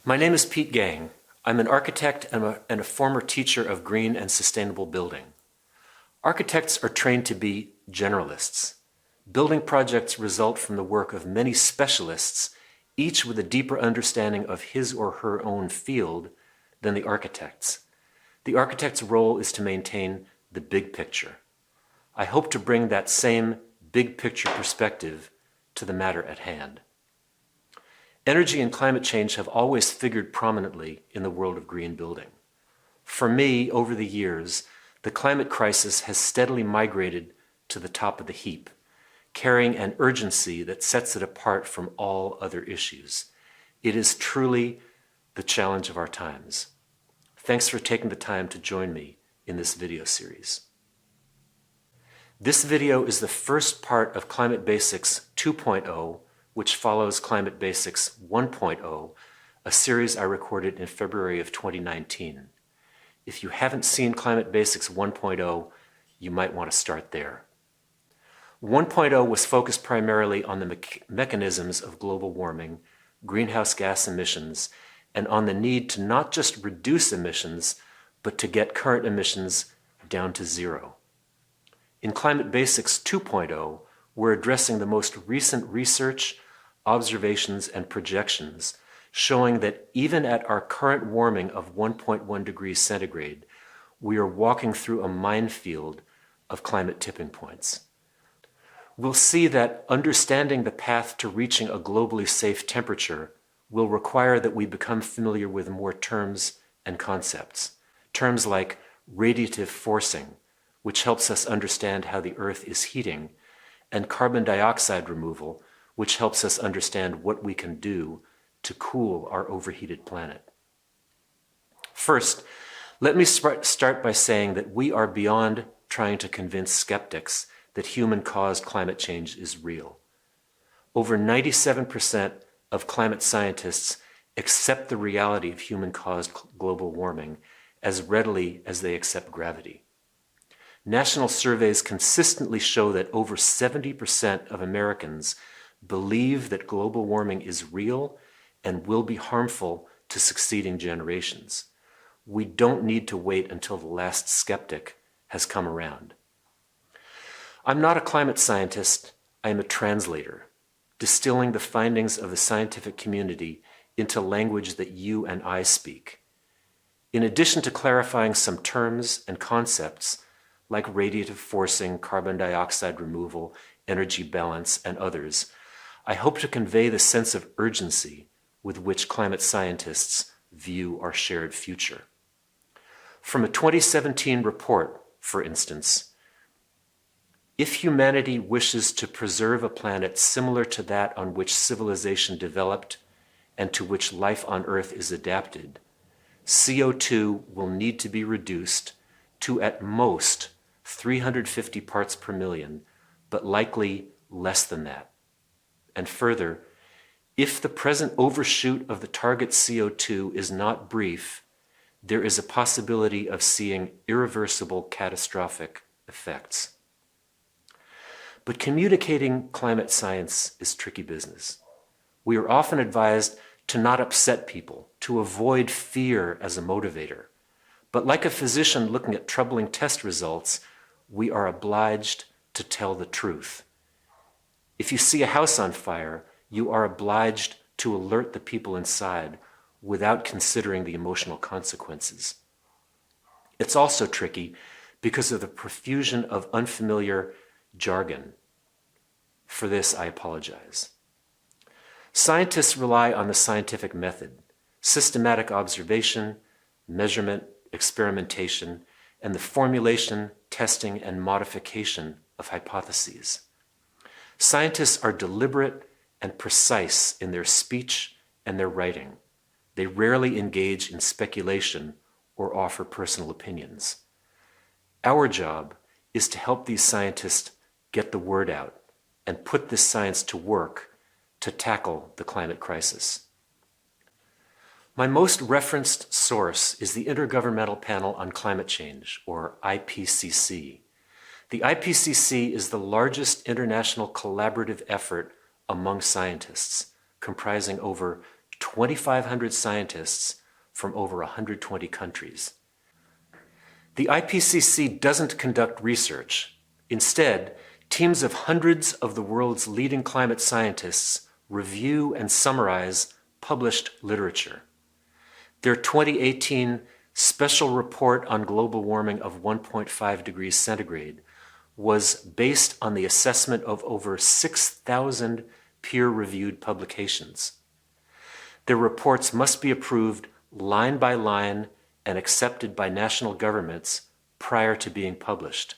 My name is Pete Gang. I'm an architect and a former teacher of green and sustainable building. Architects are trained to be generalists. Building projects result from the work of many specialists, each with a deeper understanding of his or her own field than the architect's. The architect's role is to maintain the big picture. I hope to bring that same big picture perspective to the matter at hand. Energy and climate change have always figured prominently in the world of green building. For me, over the years, the climate crisis has steadily migrated to the top of the heap, carrying an urgency that sets it apart from all other issues. It is truly the challenge of our times. Thanks for taking the time to join me in this video series. This video is the first part of Climate Basics 2.0, which follows Climate Basics 1.0, a series I recorded in February of 2019. If you haven't seen Climate Basics 1.0, you might want to start there. 1.0 was focused primarily on the mechanisms of global warming, greenhouse gas emissions, and on the need to not just reduce emissions, but to get current emissions down to zero. In Climate Basics 2.0, we're addressing the most recent research, observations, and projections showing that even at our current warming of 1.1 degrees centigrade, we are walking through a minefield of climate tipping points. We'll see that understanding the path to reaching a globally safe temperature will require that we become familiar with more terms and concepts. Terms like radiative forcing, which helps us understand how the Earth is heating, and carbon dioxide removal, which helps us understand what we can do to cool our overheated planet. First, let me start by saying that we are beyond trying to convince skeptics that human-caused climate change is real. Over 97% of climate scientists accept the reality of human-caused global warming as readily as they accept gravity. National surveys consistently show that over 70% of Americans believe that global warming is real and will be harmful to succeeding generations. We don't need to wait until the last skeptic has come around. I'm not a climate scientist, I am a translator, distilling the findings of the scientific community into language that you and I speak. In addition to clarifying some terms and concepts like radiative forcing, carbon dioxide removal, energy balance, and others, I hope to convey the sense of urgency with which climate scientists view our shared future. From a 2017 report, for instance, if humanity wishes to preserve a planet similar to that on which civilization developed and to which life on Earth is adapted, CO2 will need to be reduced to at most 350 parts per million, but likely less than that. And further, if the present overshoot of the target CO2 is not brief, there is a possibility of seeing irreversible catastrophic effects. But communicating climate science is tricky business. We are often advised to not upset people, to avoid fear as a motivator. But like a physician looking at troubling test results, we are obliged to tell the truth. If you see a house on fire, you are obliged to alert the people inside without considering the emotional consequences. It's also tricky because of the profusion of unfamiliar jargon. For this, I apologize. Scientists rely on the scientific method, systematic observation, measurement, experimentation, and the formulation, testing, and modification of hypotheses. Scientists are deliberate and precise in their speech and their writing. They rarely engage in speculation or offer personal opinions. Our job is to help these scientists get the word out and put this science to work to tackle the climate crisis. My most referenced source is the Intergovernmental Panel on Climate Change, or IPCC. The IPCC is the largest international collaborative effort among scientists, comprising over 2,500 scientists from over 120 countries. The IPCC doesn't conduct research. Instead, teams of hundreds of the world's leading climate scientists review and summarize published literature. Their 2018 Special Report on Global Warming of 1.5 degrees centigrade was based on the assessment of over 6,000 peer-reviewed publications. Their reports must be approved line by line and accepted by national governments prior to being published.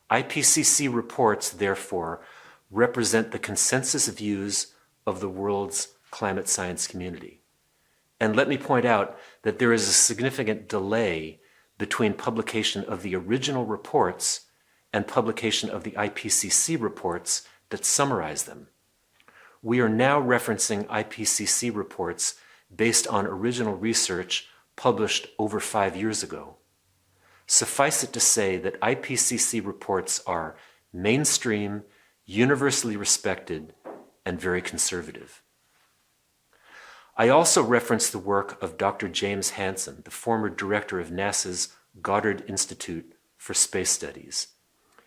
IPCC reports, therefore, represent the consensus views of the world's climate science community. And let me point out that there is a significant delay between publication of the original reports and publication of the IPCC reports that summarize them. We are now referencing IPCC reports based on original research published over 5 years ago. Suffice it to say that IPCC reports are mainstream, universally respected, and very conservative. I also reference the work of Dr. James Hansen, the former director of NASA's Goddard Institute for Space Studies.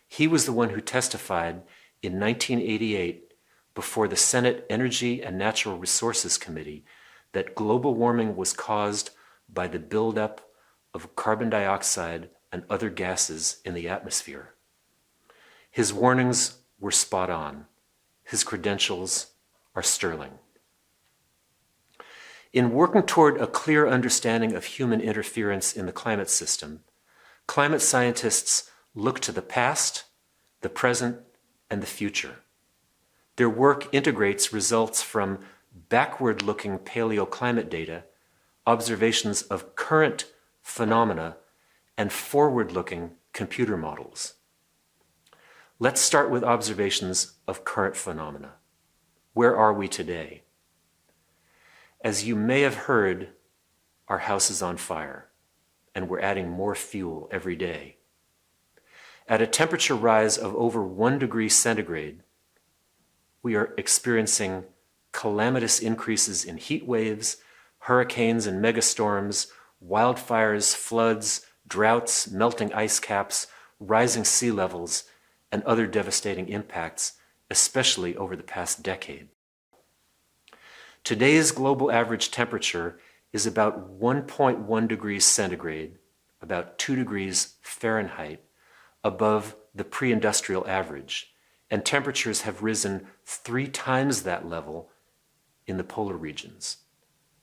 He was the one who testified in 1988 before the Senate Energy and Natural Resources Committee that global warming was caused by the buildup of carbon dioxide and other gases in the atmosphere. His warnings were spot on. His credentials are sterling. In working toward a clear understanding of human interference in the climate system, climate scientists look to the past, the present, and the future. Their work integrates results from backward-looking paleoclimate data, observations of current phenomena, and forward-looking computer models. Let's start with observations of current phenomena. Where are we today? As you may have heard, our house is on fire, and we're adding more fuel every day. At a temperature rise of over 1 degree centigrade, we are experiencing calamitous increases in heat waves, hurricanes and megastorms, wildfires, floods, droughts, melting ice caps, rising sea levels, and other devastating impacts, especially over the past decade. Today's global average temperature is about 1.1 degrees centigrade, about 2 degrees Fahrenheit, above the pre-industrial average, and temperatures have risen 3 times that level in the polar regions.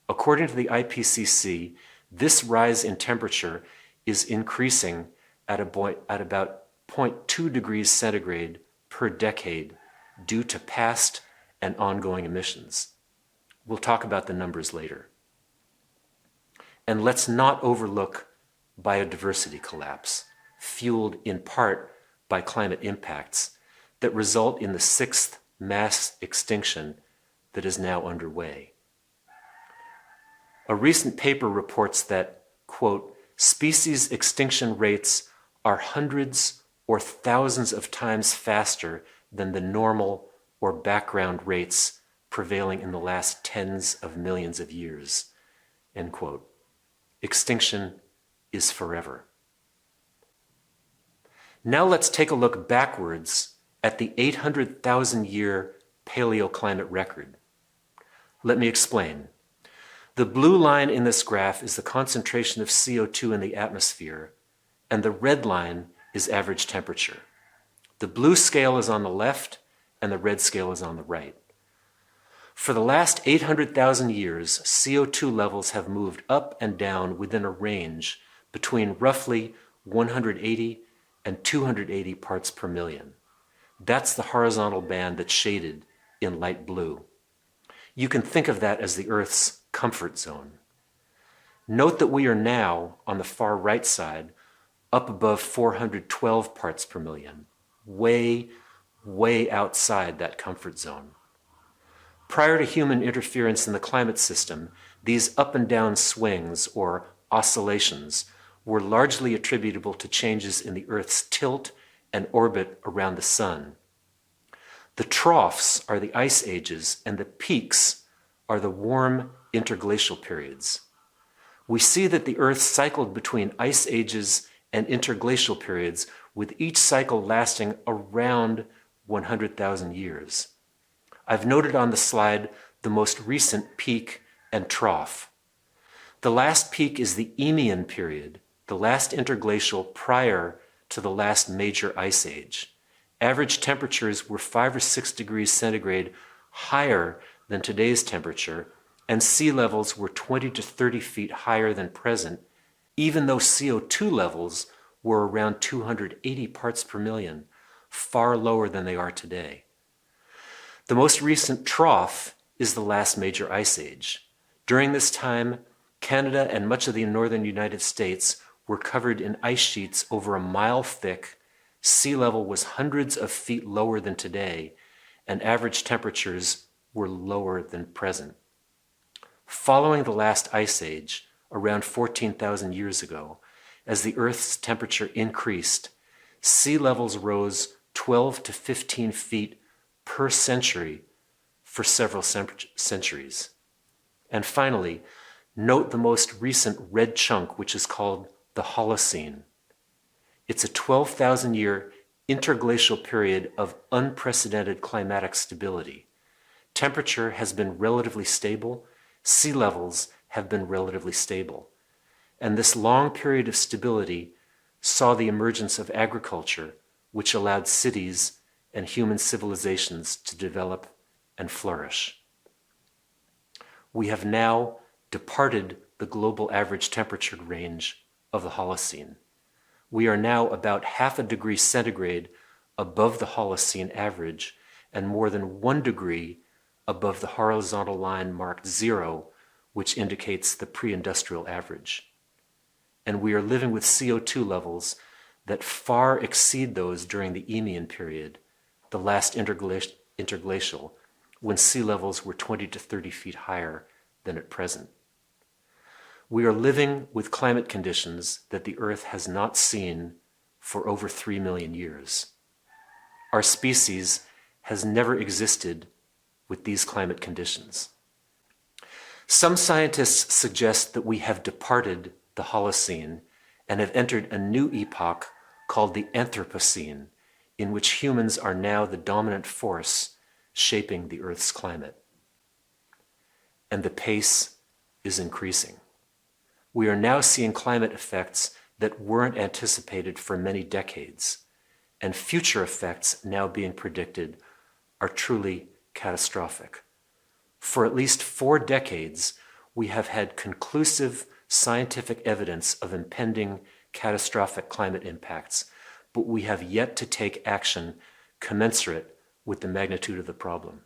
According to the IPCC, this rise in temperature is increasing at about 0.2 degrees centigrade per decade due to past and ongoing emissions. We'll talk about the numbers later. And let's not overlook biodiversity collapse, fueled in part by climate impacts that result in the 6th mass extinction that is now underway. A recent paper reports that, quote, species extinction rates are hundreds or thousands of times faster than the normal or background rates prevailing in the last tens of millions of years, end quote. Extinction is forever. Now let's take a look backwards at the 800,000-year paleoclimate record. Let me explain. The blue line in this graph is the concentration of CO2 in the atmosphere, and the red line is average temperature. The blue scale is on the left, and the red scale is on the right. For the last 800,000 years, CO2 levels have moved up and down within a range between roughly 180 and 280 parts per million. That's the horizontal band that's shaded in light blue. You can think of that as the Earth's comfort zone. Note that we are now, on the far right side, up above 412 parts per million, way outside that comfort zone. Prior to human interference in the climate system, these up and down swings, or oscillations, were largely attributable to changes in the Earth's tilt and orbit around the sun. The troughs are the ice ages, and the peaks are the warm interglacial periods. We see that the Earth cycled between ice ages and interglacial periods, with each cycle lasting around 100,000 years. I've noted on the slide the most recent peak and trough. The last peak is the Eemian period, the last interglacial prior to the last major ice age. Average temperatures were 5 or 6 degrees centigrade higher than today's temperature, and sea levels were 20 to 30 feet higher than present, even though CO2 levels were around 280 parts per million, far lower than they are today. The most recent trough is the last major ice age. During this time, Canada and much of the northern United States were covered in ice sheets over a mile thick, sea level was hundreds of feet lower than today, and average temperatures were lower than present. Following the last ice age, around 14,000 years ago, as the Earth's temperature increased, sea levels rose 12 to 15 feet per century for several centuries. And finally, note the most recent red chunk, which is called the Holocene. It's a 12,000-year interglacial period of unprecedented climatic stability. Temperature has been relatively stable, sea levels have been relatively stable. And this long period of stability saw the emergence of agriculture, which allowed cities and human civilizations to develop and flourish. We have now departed the global average temperature range of the Holocene. We are now about half a degree centigrade above the Holocene average and more than 1 degree above the horizontal line marked 0, which indicates the pre-industrial average. And we are living with CO2 levels that far exceed those during the Eemian period, the last interglacial, when sea levels were 20 to 30 feet higher than at present. We are living with climate conditions that the Earth has not seen for over 3 million years. Our species has never existed with these climate conditions. Some scientists suggest that we have departed the Holocene and have entered a new epoch called the Anthropocene, in which humans are now the dominant force shaping the Earth's climate. And the pace is increasing. We are now seeing climate effects that weren't anticipated for many decades, and future effects now being predicted are truly catastrophic. For at least 4 decades, we have had conclusive scientific evidence of impending catastrophic climate impacts, but we have yet to take action commensurate with the magnitude of the problem.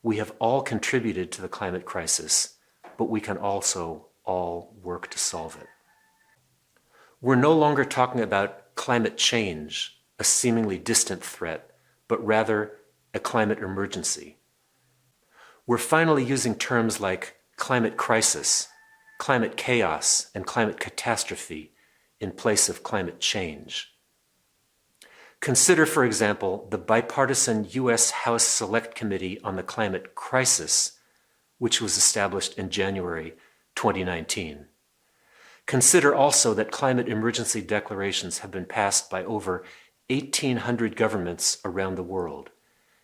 We have all contributed to the climate crisis, but we can also all work to solve it. We're no longer talking about climate change, a seemingly distant threat, but rather a climate emergency. We're finally using terms like climate crisis, climate chaos, and climate catastrophe in place of climate change. Consider, for example, the bipartisan U.S. House Select Committee on the Climate Crisis, which was established in January 2019. Consider also that climate emergency declarations have been passed by over 1,800 governments around the world,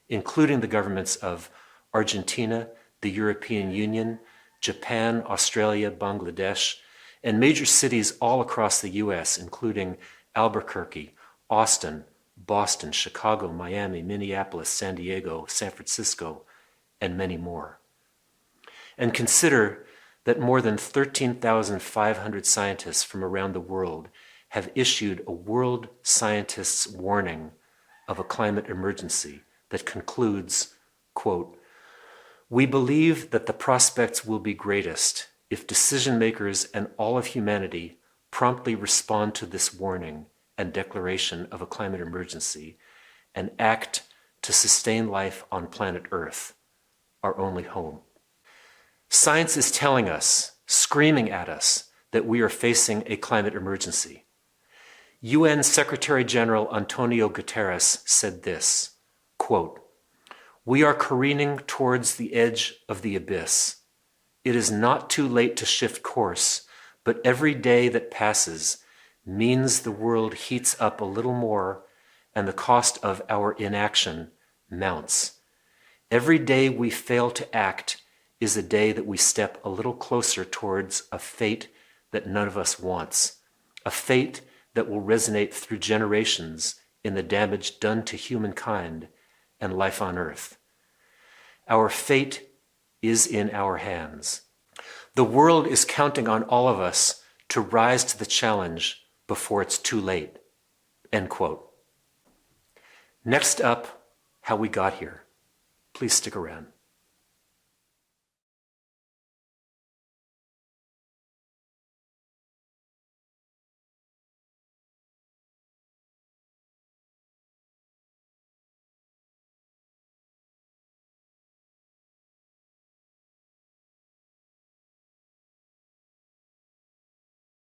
including the governments of Argentina, the European Union, Japan, Australia, Bangladesh, and major cities all across the U.S., including Albuquerque, Austin, Boston, Chicago, Miami, Minneapolis, San Diego, San Francisco, and many more. And consider that more than 13,500 scientists from around the world have issued a world scientists' warning of a climate emergency that concludes, quote, "We believe that the prospects will be greatest if decision makers and all of humanity promptly respond to this warning and declaration of a climate emergency and act to sustain life on planet Earth, our only home." Science is telling us, screaming at us, that we are facing a climate emergency. UN Secretary General Antonio Guterres said this, quote, We are careening towards the edge of the abyss. It is not too late to shift course, but every day that passes means the world heats up a little more and the cost of our inaction mounts. Every day we fail to act is a day that we step a little closer towards a fate that none of us wants, a fate that will resonate through generations in the damage done to humankind and life on Earth. Our fate is in our hands. The world is counting on all of us to rise to the challenge before it's too late. End quote. Next up, how we got here. Please stick around.